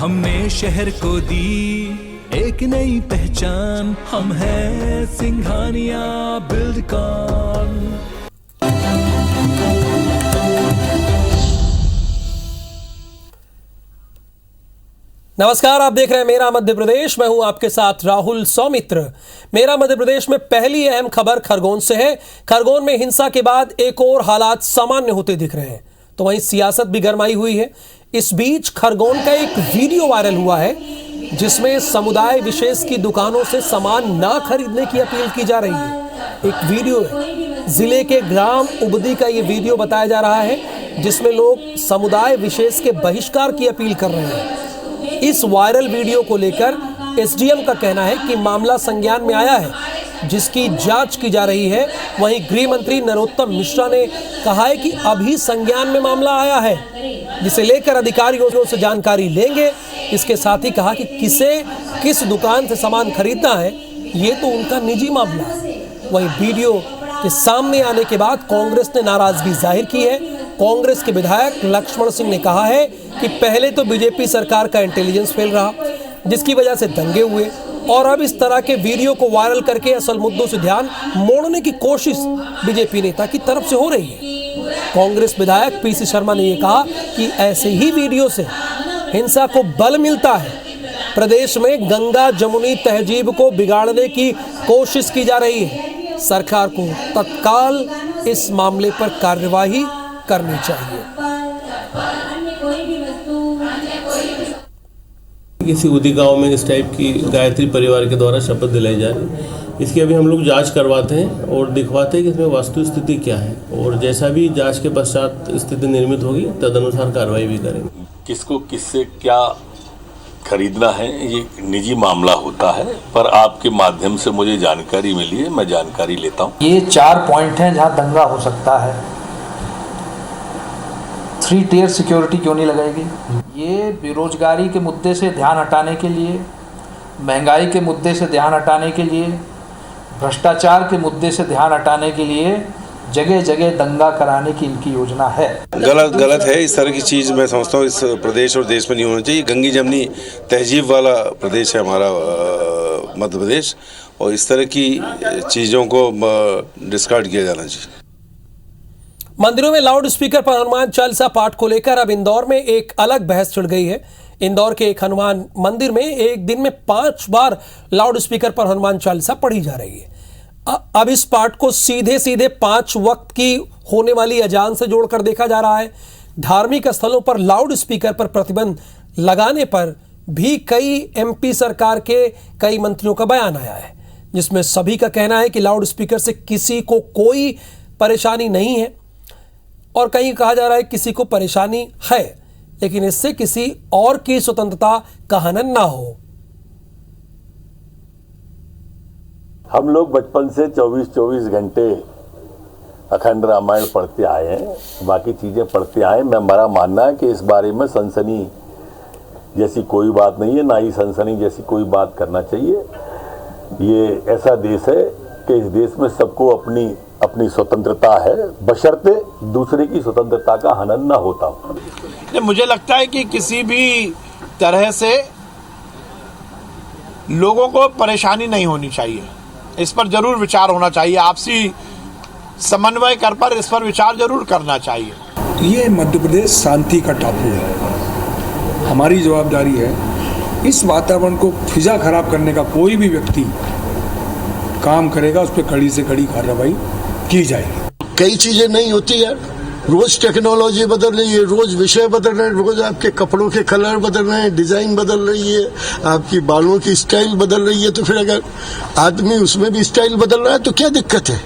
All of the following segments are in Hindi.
हमने शहर को दी एक नई पहचान, हम हैं सिंघानिया बिल्डकॉन। नमस्कार, आप देख रहे हैं मेरा मध्य प्रदेश। मैं हूं आपके साथ राहुल सौमित्र। मेरा मध्य प्रदेश में पहली अहम खबर खरगोन से है। खरगोन में हिंसा के बाद एक और हालात सामान्य होते दिख रहे हैं, तो वहीं सियासत भी गरमाई हुई है। इस बीच खरगोन का एक वीडियो वायरल हुआ है जिसमें समुदाय विशेष की दुकानों से सामान ना खरीदने की अपील की जा रही है। एक वीडियो है, जिले के ग्राम उबदी का ये वीडियो बताया जा रहा है जिसमें लोग समुदाय विशेष के बहिष्कार की अपील कर रहे हैं। इस वायरल वीडियो को लेकर एसडीएम का कहना है कि मामला संज्ञान में आया है, जिसकी जांच की जा रही है। वहीं गृह मंत्री नरोत्तम मिश्रा ने कहा है कि अभी संज्ञान में मामला आया है, जिसे लेकर अधिकारियों से जानकारी लेंगे। इसके साथ ही कहा कि किसे किस दुकान से सामान खरीदना है ये तो उनका निजी मामला है। वहीं वीडियो के सामने आने के बाद कांग्रेस ने नाराजगी जाहिर की है। कांग्रेस के विधायक लक्ष्मण सिंह ने कहा है कि पहले तो बीजेपी सरकार का इंटेलिजेंस फेल रहा, जिसकी वजह से दंगे हुए, और अब इस तरह के वीडियो को वायरल करके असल मुद्दों से ध्यान मोड़ने की कोशिश बीजेपी नेता की तरफ से हो रही है। कांग्रेस विधायक पीसी शर्मा ने यह कहा कि ऐसे ही वीडियो से हिंसा को बल मिलता है। प्रदेश में गंगा जमुनी तहजीब को बिगाड़ने की कोशिश की जा रही है। सरकार को तत्काल इस मामले पर कार्यवाही करनी चाहिए। किसी उदी गांव में इस टाइप की गायत्री परिवार के द्वारा शपथ दिलाई जा रही है। इसकी अभी हम लोग जांच करवाते हैं और दिखवाते हैं कि इसमें वास्तु स्थिति क्या है, और जैसा भी जांच के पश्चात स्थिति निर्मित होगी तदनुसार कार्रवाई भी करेंगे। किसको किससे क्या खरीदना है ये निजी मामला होता है, पर आपके माध्यम से मुझे जानकारी मिली है, मैं जानकारी लेता हूँ। ये 4 पॉइंट हैं जहाँ दंगा हो सकता है। 3 टियर सिक्योरिटी क्यों नहीं लगाएगी? ये बेरोजगारी के मुद्दे से ध्यान हटाने के लिए, महंगाई के मुद्दे से ध्यान हटाने के लिए, भ्रष्टाचार के मुद्दे से ध्यान हटाने के लिए जगह जगह दंगा कराने की इनकी योजना है। गलत है। इस तरह की चीज़ मैं समझता हूँ इस प्रदेश और देश में नहीं होना चाहिए। गंगी जमनी तहजीब वाला प्रदेश है हमारा मध्य प्रदेश, और इस तरह की चीज़ों को डिस्कार्ड किया जाना चाहिए। मंदिरों में लाउड स्पीकर पर हनुमान चालीसा पाठ को लेकर अब इंदौर में एक अलग बहस छिड़ गई है। इंदौर के एक हनुमान मंदिर में एक दिन में 5 बार लाउड स्पीकर पर हनुमान चालीसा पढ़ी जा रही है। अब इस पाठ को सीधे सीधे 5 वक्त की होने वाली अजान से जोड़कर देखा जा रहा है। धार्मिक स्थलों पर लाउड स्पीकर पर प्रतिबंध लगाने पर भी कई एमपी सरकार के कई मंत्रियों का बयान आया है, जिसमें सभी का कहना है कि लाउड स्पीकर से किसी को कोई परेशानी नहीं है, और कहीं कहा जा रहा है किसी को परेशानी है, लेकिन इससे किसी और की स्वतंत्रता का हनन ना हो। हम लोग बचपन से 24-24 घंटे अखंड रामायण पढ़ते आए हैं, बाकी चीज़ें पढ़ते आए। मेरा मानना है कि इस बारे में सनसनी जैसी कोई बात नहीं है, ना ही सनसनी जैसी कोई बात करना चाहिए। ये ऐसा देश है कि इस देश में सबको अपनी अपनी स्वतंत्रता है, बशर्ते दूसरे की स्वतंत्रता का हनन ना होता हो। मुझे लगता है कि किसी भी तरह से लोगों को परेशानी नहीं होनी चाहिए। इस पर जरूर विचार होना चाहिए, आपसी समन्वय कर पर इस पर विचार जरूर करना चाहिए। ये मध्य प्रदेश शांति का टापू है। हमारी जवाबदारी है इस वातावरण को फिजा खराब करने का कोई भी व्यक्ति काम करेगा उस पर कड़ी से कड़ी कार्रवाई की जाएगी। कई चीजें नहीं होती है, रोज टेक्नोलॉजी बदल रही है, रोज विषय बदल रहे हैं, रोज आपके कपड़ों के कलर बदल रहे हैं, डिजाइन बदल रही है, आपकी बालों की स्टाइल बदल रही है। तो फिर अगर आदमी उसमें भी स्टाइल बदल रहा है तो क्या दिक्कत है,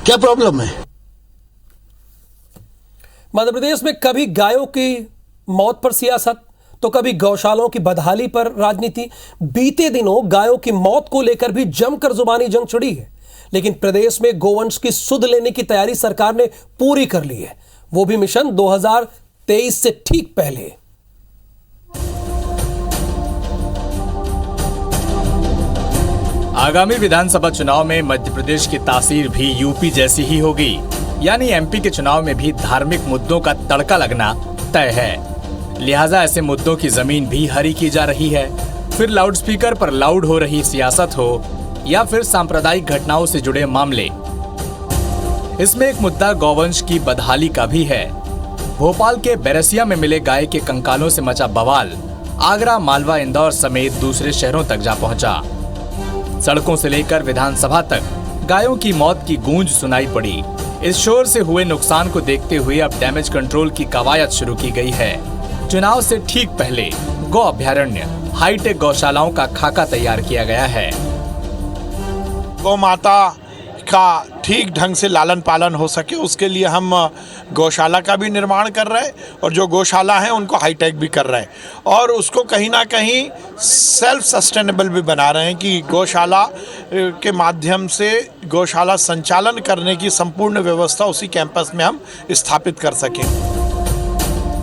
क्या प्रॉब्लम है? मध्य प्रदेश में कभी गायों की मौत पर सियासत तो कभी गौशालाओं की बदहाली पर राजनीति। बीते दिनों गायों की मौत को लेकर भी जमकर जुबानी जंग छिड़ी है, लेकिन प्रदेश में गोवंश की सुध लेने की तैयारी सरकार ने पूरी कर ली है, वो भी मिशन 2023 से ठीक पहले। आगामी विधानसभा चुनाव में मध्य प्रदेश की तासीर भी यूपी जैसी ही होगी, यानी एमपी के चुनाव में भी धार्मिक मुद्दों का तड़का लगना तय है। लिहाजा ऐसे मुद्दों की जमीन भी हरी की जा रही है। फिर लाउडस्पीकर पर लाउड हो रही सियासत हो या फिर सांप्रदायिक घटनाओं से जुड़े मामले। इसमें एक मुद्दा गौवंश की बदहाली का भी है। भोपाल के बैरसिया में मिले गाय के कंकालों से मचा बवाल आगरा, मालवा, इंदौर समेत दूसरे शहरों तक जा पहुंचा। सड़कों से लेकर विधानसभा तक गायों की मौत की गूंज सुनाई पड़ी। इस शोर से हुए नुकसान को देखते हुए अब डैमेज कंट्रोल की कवायद शुरू की गई है। चुनाव से ठीक पहले गौ अभयारण्य, हाईटेक गौशालाओं का खाका तैयार किया गया है। गौ माता का ठीक ढंग से लालन पालन हो सके उसके लिए हम गौशाला का भी निर्माण कर रहे हैं और जो गौशाला है उनको हाईटेक भी कर रहे हैं और उसको कहीं ना कहीं सेल्फ सस्टेनेबल भी बना रहे हैं कि गौशाला के माध्यम से गौशाला संचालन करने की संपूर्ण व्यवस्था उसी कैंपस में हम स्थापित कर सकें।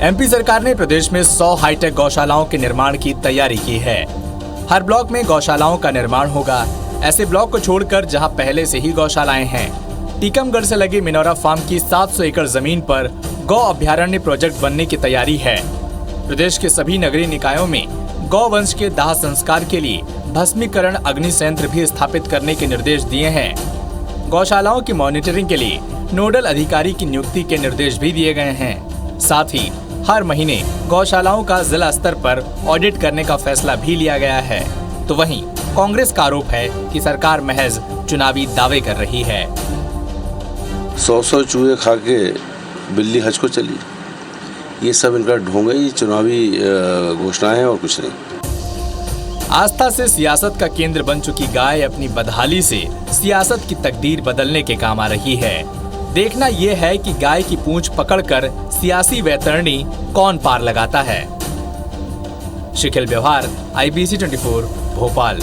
एमपी सरकार ने प्रदेश में 100 हाईटेक गौशालाओं के निर्माण की तैयारी की है। हर ब्लॉक में गौशालाओं का निर्माण होगा। ऐसे ब्लॉक को छोड़कर जहां पहले से ही गौशालाएं हैं। टीकमगढ़ से लगे मिनोरा फार्म की 700 एकड़ जमीन पर गौ अभयारण्य प्रोजेक्ट बनने की तैयारी है। प्रदेश के सभी नगरीय निकायों में गौवंश के दाह संस्कार के लिए भस्मीकरण अग्नि संयंत्र भी स्थापित करने के निर्देश दिए हैं। गौशालाओं की मॉनिटरिंग के लिए नोडल अधिकारी की नियुक्ति के निर्देश भी दिए गए हैं। साथ ही हर महीने गौशालाओं का जिला स्तर पर ऑडिट करने का फैसला भी लिया गया है। तो वहीं कांग्रेस का आरोप है कि सरकार महज चुनावी दावे कर रही है। 100 चूहे खा के बिल्ली हज को चली, ये सब इनका ढोंग है, ये चुनावी घोषणाएं हैं और कुछ नहीं। आस्था से सियासत का केंद्र बन चुकी गाय अपनी बदहाली से सियासत की तकदीर बदलने के काम आ रही है। देखना यह है कि गाय की पूंछ पकड़कर सियासी वैतरणी कौन पार लगाता है। शिखिल व्यवहार, IBC 24, भोपाल।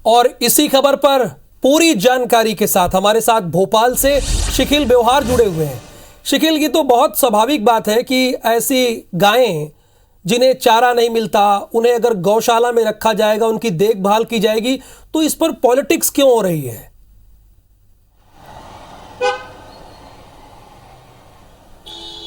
और इसी खबर पर पूरी जानकारी के साथ हमारे साथ भोपाल से शिखिल व्यवहार जुड़े हुए हैं। शिखिल, ये तो बहुत स्वाभाविक बात है कि ऐसी गायें जिन्हें चारा नहीं मिलता, उन्हें अगर गौशाला में रखा जाएगा, उनकी देखभाल की जाएगी, तो इस पर पॉलिटिक्स क्यों हो रही है?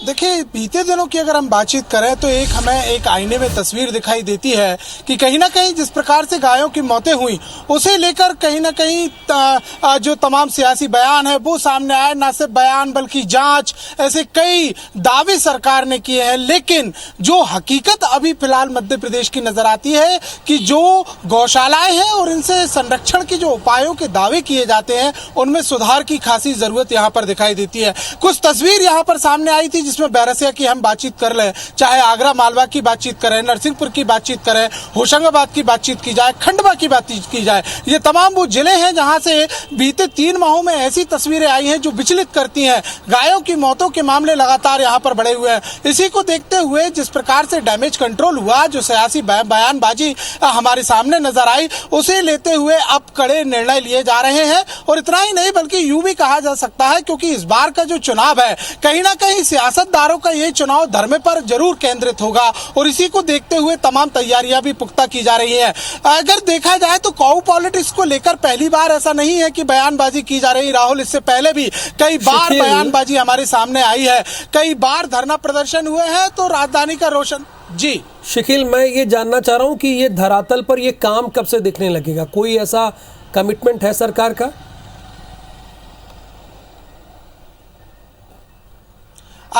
देखिए, बीते दिनों की अगर हम बातचीत करें तो हमें एक आईने में तस्वीर दिखाई देती है कि कहीं ना कहीं जिस प्रकार से गायों की मौतें हुई उसे लेकर कहीं ना कहीं जो तमाम सियासी बयान है वो सामने आए। ना सिर्फ बयान बल्कि जांच, ऐसे कई दावे सरकार ने किए हैं। लेकिन जो हकीकत अभी फिलहाल मध्य प्रदेश की नजर आती है कि जो गौशालाएं हैं और इनसे संरक्षण के जो उपायों के दावे किए जाते हैं उनमें सुधार की खासी जरूरत यहाँ पर दिखाई देती है। कुछ तस्वीर यहाँ पर सामने आई थी जिसमें बैरसिया की हम बातचीत कर लें, चाहे आगरा मालवा की बातचीत करें, नरसिंहपुर की बातचीत करें, होशंगाबाद की बातचीत की जाए, खंडवा की बातचीत की जाए, ये तमाम वो जिले हैं जहां से बीते 3 माहों में ऐसी तस्वीरें आई हैं जो विचलित करती हैं। गायों की मौतों के मामले लगातार यहां पर बढ़े हुए हैं। इसी को देखते हुए जिस प्रकार से डैमेज कंट्रोल हुआ, जो सियासी बयानबाजी हमारे सामने नजर आई, उसे लेते हुए अब कड़े निर्णय लिए जा रहे हैं। और इतना ही नहीं बल्कि यूं भी कहा जा सकता है क्योंकि इस बार का जो चुनाव है कहीं ना कहीं सियासतदारों का ये चुनाव धर्म पर जरूर केंद्रित होगा और इसी को देखते हुए तमाम तैयारियां भी पुख्ता की जा रही हैं। अगर देखा जाए तो काऊ पॉलिटिक्स को लेकर पहली बार ऐसा नहीं है कि बयानबाजी की जा रही। राहुल, इससे पहले भी कई बार बयानबाजी हमारे सामने आई है, कई बार धरना प्रदर्शन हुए हैं। तो राजधानी का रोशन जी शिखिल, मैं ये जानना चाह रहा हूं कि ये धरातल पर ये काम कब से दिखने लगेगा? कोई ऐसा कमिटमेंट है सरकार का?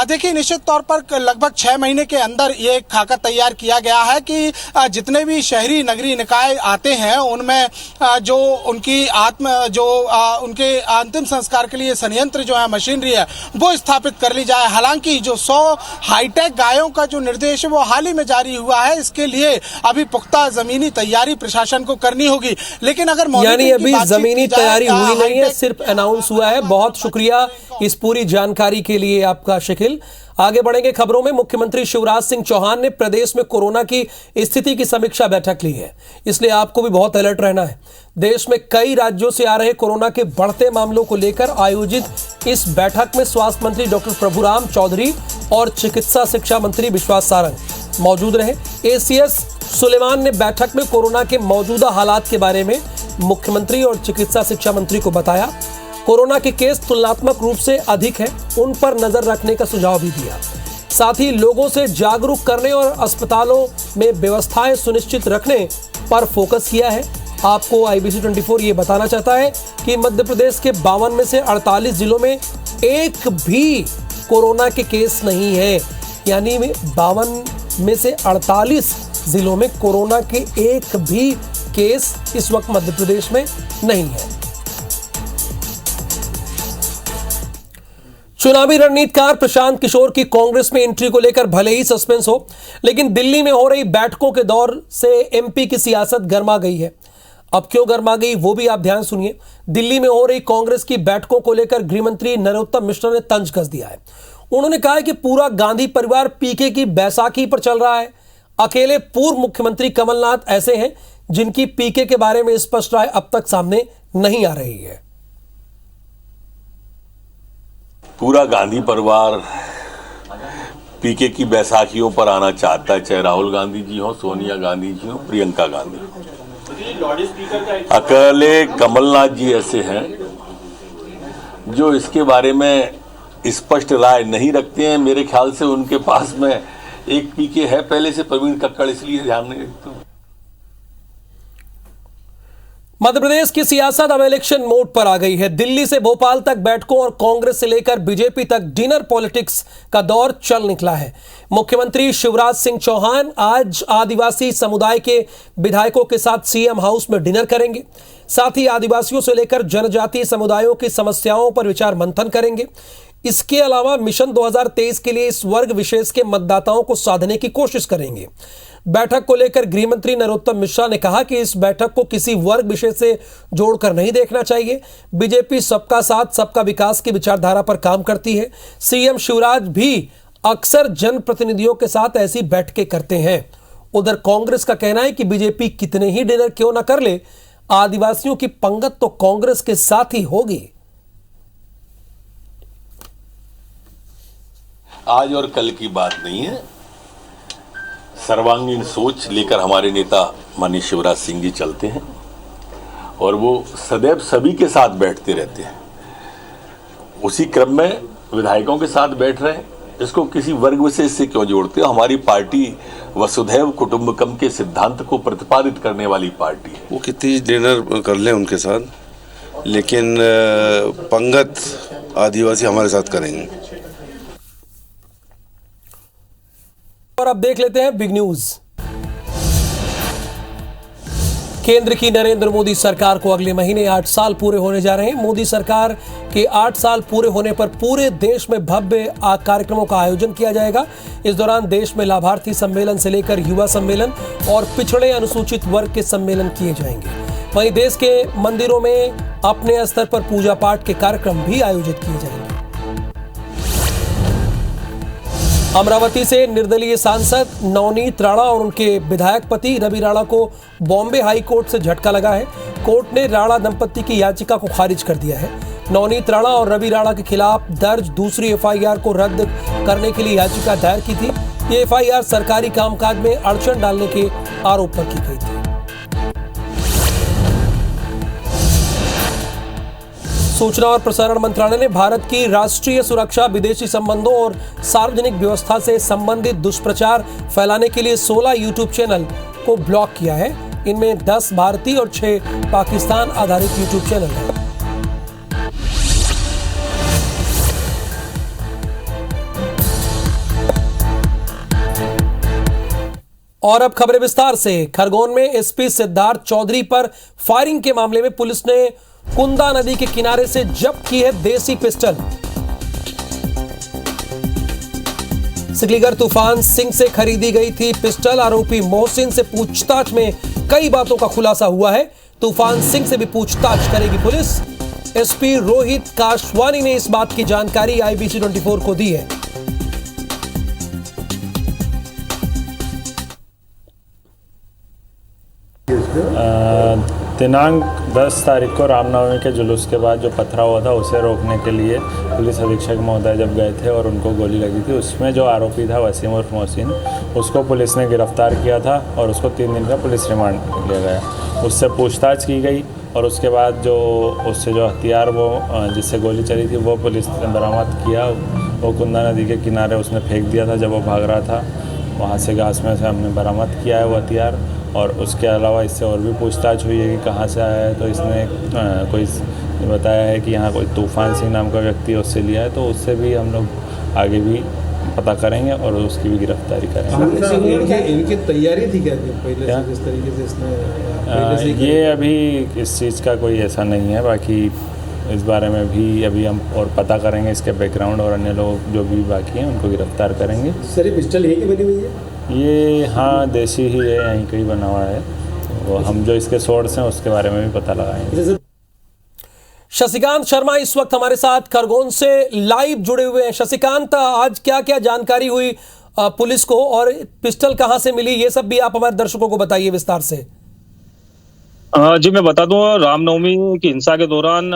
देखिए, निश्चित तौर पर लगभग 6 महीने के अंदर ये खाका तैयार किया गया है कि जितने भी शहरी नगरीय निकाय आते हैं उनमें जो उनकी उनके अंतिम संस्कार के लिए संयंत्र जो है, मशीनरी है, वो स्थापित कर ली जाए। हालांकि जो 100 हाईटेक गायों का जो निर्देश है वो हाल ही में जारी हुआ है। इसके लिए अभी पुख्ता जमीनी तैयारी प्रशासन को करनी होगी। लेकिन अगर यानी अभी जमीनी तैयारी हुई नहीं है, सिर्फ अनाउंस हुआ है। बहुत शुक्रिया इस पूरी जानकारी के लिए आपका शिखिल। आगे बढ़ेंगे खबरों में। मुख्यमंत्री शिवराज सिंह चौहान ने प्रदेश में कोरोना की स्थिति की समीक्षा बैठक ली है, इसलिए आपको भी बहुत अलर्ट रहना है। देश में कई राज्यों से आ रहे कोरोना के बढ़ते मामलों को लेकर आयोजित इस बैठक में स्वास्थ्य मंत्री डॉक्टर प्रभुराम चौधरी और चिकित्सा शिक्षा मंत्री विश्वास सारंग मौजूद रहे। ACS सुलेमान ने बैठक में कोरोना के मौजूदा हालात के बारे में मुख्यमंत्री और चिकित्सा शिक्षा मंत्री को बताया। कोरोना के केस तुलनात्मक रूप से अधिक है, उन पर नजर रखने का सुझाव भी दिया। साथ ही लोगों से जागरूक करने और अस्पतालों में व्यवस्थाएं सुनिश्चित रखने पर फोकस किया है। आपको IBC 24 ये बताना चाहता है कि मध्य प्रदेश के 52 में से 48 जिलों में एक भी कोरोना के केस नहीं है, यानी 52 में से 48 जिलों में कोरोना के एक भी केस इस वक्त मध्य प्रदेश में नहीं है। चुनावी रणनीतिकार प्रशांत किशोर की कांग्रेस में एंट्री को लेकर भले ही सस्पेंस हो, लेकिन दिल्ली में हो रही बैठकों के दौर से MP की सियासत गर्मा गई है। अब क्यों गर्मा गई वो भी आप ध्यान सुनिए। दिल्ली में हो रही कांग्रेस की बैठकों को लेकर गृह मंत्री नरोत्तम मिश्रा ने तंज कस दिया है। उन्होंने कहा है कि पूरा गांधी परिवार PK की बैसाखी पर चल रहा है। अकेले पूर्व मुख्यमंत्री कमलनाथ ऐसे हैं जिनकी PK के बारे में स्पष्ट राय अब तक सामने नहीं आ रही है। पूरा गांधी परिवार PK की बैसाखियों पर आना चाहता है, चाहे राहुल गांधी जी हो, सोनिया गांधी जी हो, प्रियंका गांधी। अकेले कमलनाथ जी ऐसे हैं जो इसके बारे में स्पष्ट राय नहीं रखते हैं। मेरे ख्याल से उनके पास में एक PK है पहले से, प्रवीण कक्कड़, इसलिए ध्यान नहीं रखते। मध्य प्रदेश की सियासत अब इलेक्शन मोड पर आ गई है। दिल्ली से भोपाल तक बैठकों और कांग्रेस से लेकर बीजेपी तक डिनर पॉलिटिक्स का दौर चल निकला है। मुख्यमंत्री शिवराज सिंह चौहान आज आदिवासी समुदाय के विधायकों के साथ CM हाउस में डिनर करेंगे। साथ ही आदिवासियों से लेकर जनजातीय समुदायों की समस्याओं पर विचार मंथन करेंगे। इसके अलावा मिशन 2023 के लिए इस वर्ग विशेष के मतदाताओं को साधने की कोशिश करेंगे। बैठक को लेकर गृह मंत्री नरोत्तम मिश्रा ने कहा कि इस बैठक को किसी वर्ग विशेष से जोड़कर नहीं देखना चाहिए। बीजेपी सबका साथ सबका विकास की विचारधारा पर काम करती है। CM शिवराज भी अक्सर जनप्रतिनिधियों के साथ ऐसी बैठकें करते हैं। उधर कांग्रेस का कहना है कि बीजेपी कितने ही डिनर क्यों न कर ले, आदिवासियों की पंगत तो कांग्रेस के साथ ही होगी। आज और कल की बात नहीं है, सर्वांगीण सोच लेकर हमारे नेता माननीय शिवराज सिंह जी चलते हैं और वो सदैव सभी के साथ बैठते रहते हैं। उसी क्रम में विधायकों के साथ बैठ रहे हैं। इसको किसी वर्ग विशेष से क्यों जोड़ते हो? हमारी पार्टी वसुधैव कुटुंबकम के सिद्धांत को प्रतिपादित करने वाली पार्टी है। वो कितनी डिनर कर लें उनके साथ, लेकिन पंगत आदिवासी हमारे साथ करेंगे। और अब देख लेते हैं बिग न्यूज। केंद्र की नरेंद्र मोदी सरकार को अगले महीने 8 साल पूरे होने जा रहे हैं। मोदी सरकार के 8 साल पूरे होने पर पूरे देश में भव्य कार्यक्रमों का आयोजन किया जाएगा। इस दौरान देश में लाभार्थी सम्मेलन से लेकर युवा सम्मेलन और पिछड़े अनुसूचित वर्ग के सम्मेलन किए जाएंगे। वहीं देश के मंदिरों में अपने स्तर पर पूजा पाठ के कार्यक्रम भी आयोजित किए जाएंगे। अमरावती से निर्दलीय सांसद नवनीत राणा और उनके विधायक पति रवि राणा को बॉम्बे हाई कोर्ट से झटका लगा है। कोर्ट ने राणा दंपति की याचिका को खारिज कर दिया है। नवनीत राणा और रवि राणा के खिलाफ दर्ज दूसरी FIR को रद्द करने के लिए याचिका दायर की थी। ये FIR सरकारी कामकाज में अड़चन डालने के आरोप पर की गई थी। सूचना और प्रसारण मंत्रालय ने भारत की राष्ट्रीय सुरक्षा, विदेशी संबंधों और सार्वजनिक व्यवस्था से संबंधित दुष्प्रचार फैलाने के लिए 16 YouTube चैनल को ब्लॉक किया है। इनमें 10 भारतीय और 6 पाकिस्तान आधारित YouTube चैनल हैं। और अब खबरें विस्तार से। खरगोन में SP सिद्धार्थ चौधरी पर फायरिंग के मामले में पुलिस ने कुंदा नदी के किनारे से जब्त की है देसी पिस्टल। सिकलीगर तूफान सिंह से खरीदी गई थी पिस्टल। आरोपी मोहसिन से पूछताछ में कई बातों का खुलासा हुआ है। तूफान सिंह से भी पूछताछ करेगी पुलिस। SP रोहित काशवानी ने इस बात की जानकारी IBC 24 को दी है। दिनांक 10 तारीख को रामनवमी के जुलूस के बाद जो पथराव हुआ था उसे रोकने के लिए पुलिस अधीक्षक महोदय जब गए थे और उनको गोली लगी थी, उसमें जो आरोपी था वसीम उर्फ मोहसिन, उसको पुलिस ने गिरफ्तार किया था और उसको 3 दिन का पुलिस रिमांड लिया गया। उससे पूछताछ की गई और उसके बाद जो उससे जो हथियार वो जिससे गोली चली थी वो पुलिस ने बरामद किया वो कुंदा नदी के किनारे उसने फेंक दिया था जब वो भाग रहा था। वहाँ से घास में से हमने बरामद किया है वो हथियार, और उसके अलावा इससे और भी पूछताछ हुई है कि कहाँ से आया है। तो इसने कोई बताया है कि यहाँ कोई तूफान सिंह नाम का व्यक्ति उससे लिया है, तो उससे भी हम लोग आगे भी पता करेंगे और उसकी भी गिरफ्तारी करेंगे। इनकी तैयारी थी क्या पहले से, जिस तरीके से इसने ये अभी इस चीज़ का कोई ऐसा नहीं है। बाकी इस बारे में भी अभी हम और पता करेंगे, इसके बैकग्राउंड और अन्य लोग जो भी बाकी हैं उनको गिरफ्तार करेंगे। सर ये पिस्टल यही की बनी हुई है? ये हाँ देसी ही है, यहीं कहीं बना हुआ है। वो हम जो इसके सोर्स हैं उसके बारे में भी पता लगाएंगे। शशिकांत शर्मा इस वक्त हमारे साथ खरगोन से लाइव जुड़े हुए हैं। शशिकांत, आज क्या क्या जानकारी हुई पुलिस को और पिस्टल कहां से मिली, ये सब भी आप हमारे दर्शकों को बताइए विस्तार से। जी मैं बता दूं, रामनवमी की हिंसा के दौरान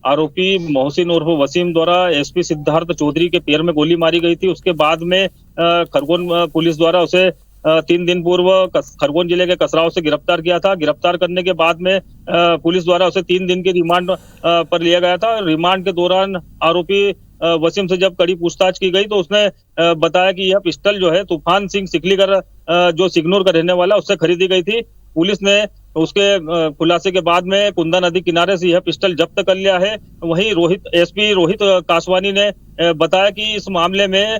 आरोपी मोहसिन उर्फ वसीम द्वारा एसपी सिद्धार्थ चौधरी के पैर में गोली मारी गई थी। उसके बाद में खरगोन पुलिस द्वारा उसे 3 दिन पूर्व खरगोन जिले के कसराव से गिरफ्तार किया था। गिरफ्तार करने के बाद में पुलिस द्वारा उसे 3 दिन के रिमांड पर लिया गया था। रिमांड के दौरान आरोपी वसीम से जब कड़ी पूछताछ की गई तो उसने बताया कि यह पिस्टल जो है तूफान सिंह सिकलीकर जो सिग्नूर का रहने वाला उससे खरीदी गई थी। पुलिस ने उसके खुलासे के बाद में कुंदा नदी किनारे से यह पिस्टल जब्त कर लिया है। वहीं एसपी रोहित कासवानी ने बताया कि इस मामले में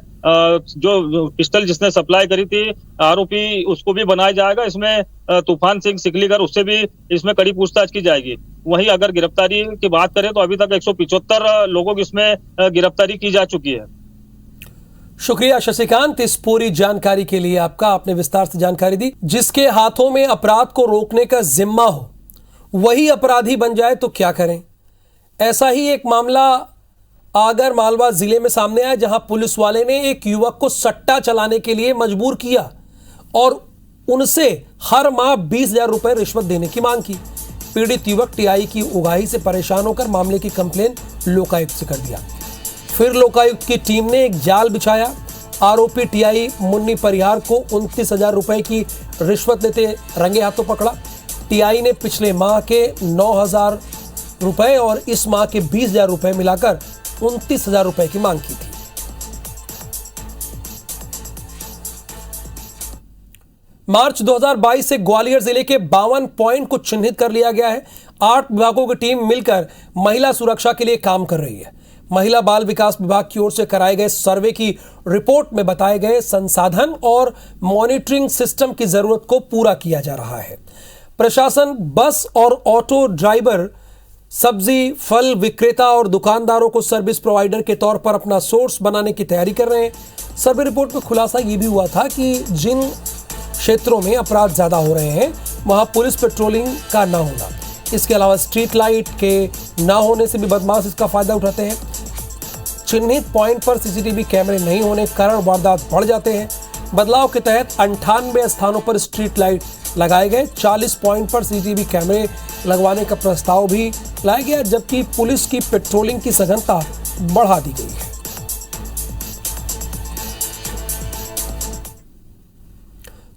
जो पिस्टल जिसने सप्लाई करी थी आरोपी उसको भी बनाया जाएगा। इसमें तूफान सिंह सिकलीकर उससे भी इसमें कड़ी पूछताछ की जाएगी। वहीं अगर गिरफ्तारी की बात करें तो अभी तक 175 लोगों की इसमें गिरफ्तारी की जा चुकी है। शुक्रिया शशिकांत इस पूरी जानकारी के लिए आपका, आपने विस्तार से जानकारी दी। जिसके हाथों में अपराध को रोकने का जिम्मा हो वही अपराधी बन जाए तो क्या करें। ऐसा ही एक मामला आगर मालवा जिले में सामने आया, जहां पुलिस वाले ने एक युवक को सट्टा चलाने के लिए मजबूर किया और उनसे हर माह 20,000 रुपए रिश्वत देने की मांग की। पीड़ित युवक टीआई की उगाही से परेशान होकर मामले की कंप्लेन लोकायुक्त से कर दिया। फिर लोकायुक्त की टीम ने एक जाल बिछाया। आरोपी टीआई मुन्नी परिहार को 29,000 रुपए की रिश्वत लेते रंगे हाथों पकड़ा। टीआई ने पिछले माह के 9,000 रुपए और इस माह के 20,000 रुपए मिलाकर 29,000 रुपए की मांग की थी। मार्च 2022 से ग्वालियर जिले के 52 पॉइंट को चिन्हित कर लिया गया है। 8 विभागों की टीम मिलकर महिला सुरक्षा के लिए काम कर रही है। महिला बाल विकास विभाग की ओर से कराए गए सर्वे की रिपोर्ट में बताए गए संसाधन और मॉनिटरिंग सिस्टम की जरूरत को पूरा किया जा रहा है। प्रशासन बस और ऑटो ड्राइवर, सब्जी फल विक्रेता और दुकानदारों को सर्विस प्रोवाइडर के तौर पर अपना सोर्स बनाने की तैयारी कर रहे हैं। सर्वे रिपोर्ट में खुलासा यह भी हुआ था कि जिन क्षेत्रों में अपराध ज्यादा हो रहे हैं वहां पुलिस पेट्रोलिंग का ना होना, इसके अलावा स्ट्रीट लाइट के ना होने से भी बदमाश इसका फायदा उठाते हैं। चिन्हित पॉइंट पर सीसीटीवी कैमरे नहीं होने के कारण वारदात बढ़ जाते हैं। बदलाव के तहत 98 स्थानों पर स्ट्रीट लाइट लगाए गए। 40 पॉइंट पर सीसीटीवी कैमरे लगवाने का प्रस्ताव भी लाया गया, जबकि पुलिस की पेट्रोलिंग की सघनता बढ़ा दी गई है।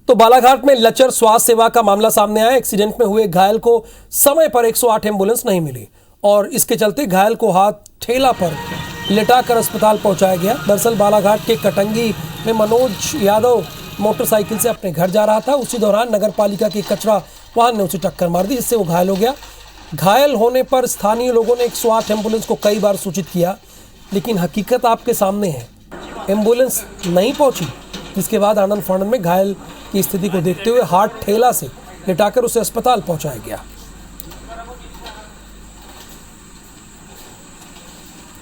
तो बालाघाट में लचर स्वास्थ्य सेवा का मामला सामने आया। एक्सीडेंट में हुए घायल को समय पर 108 एम्बुलेंस नहीं मिली और इसके चलते घायल को हाथ ठेला पर लेटाकर अस्पताल पहुंचाया गया। दरअसल बालाघाट के कटंगी में मनोज यादव मोटरसाइकिल से अपने घर जा रहा था। उसी दौरान नगरपालिका की कचरा वाहन ने उसे टक्कर मार दी, जिससे वो घायल हो गया। घायल होने पर स्थानीय लोगों ने 108 एम्बुलेंस को कई बार सूचित किया, लेकिन हकीकत आपके सामने है, एम्बुलेंस नहीं पहुंची। जिसके बाद आनंद फानंद में घायल की स्थिति को देखते हुए हाथ ठेला से लिटाकर उसे अस्पताल पहुंचाया गया।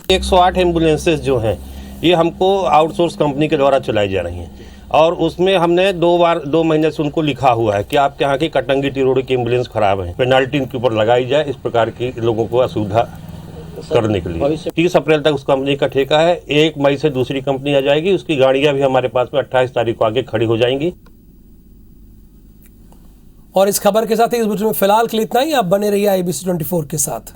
108 एम्बुलेंसेस जो हैं ये हमको आउटसोर्स कंपनी के द्वारा चलाई जा रही हैं और उसमें हमने 2 महीने से उनको लिखा हुआ है कि आपके यहाँ की कटंगी टिरोड़ी की एम्बुलेंस खराब है, पेनाल्टी इनके ऊपर लगाई जाए। इस प्रकार की लोगों को असुविधा करने के लिए 30 अप्रैल तक उस कंपनी का ठेका है। 1 मई से दूसरी कंपनी आ जाएगी। उसकी गाड़ियां भी हमारे पास में 28 तारीख को आगे खड़ी हो जाएंगी। और इस खबर के साथ ही इस बुलेटिन में फिलहाल के लिए इतना ही। आप बने रहिए IBC 24 के साथ।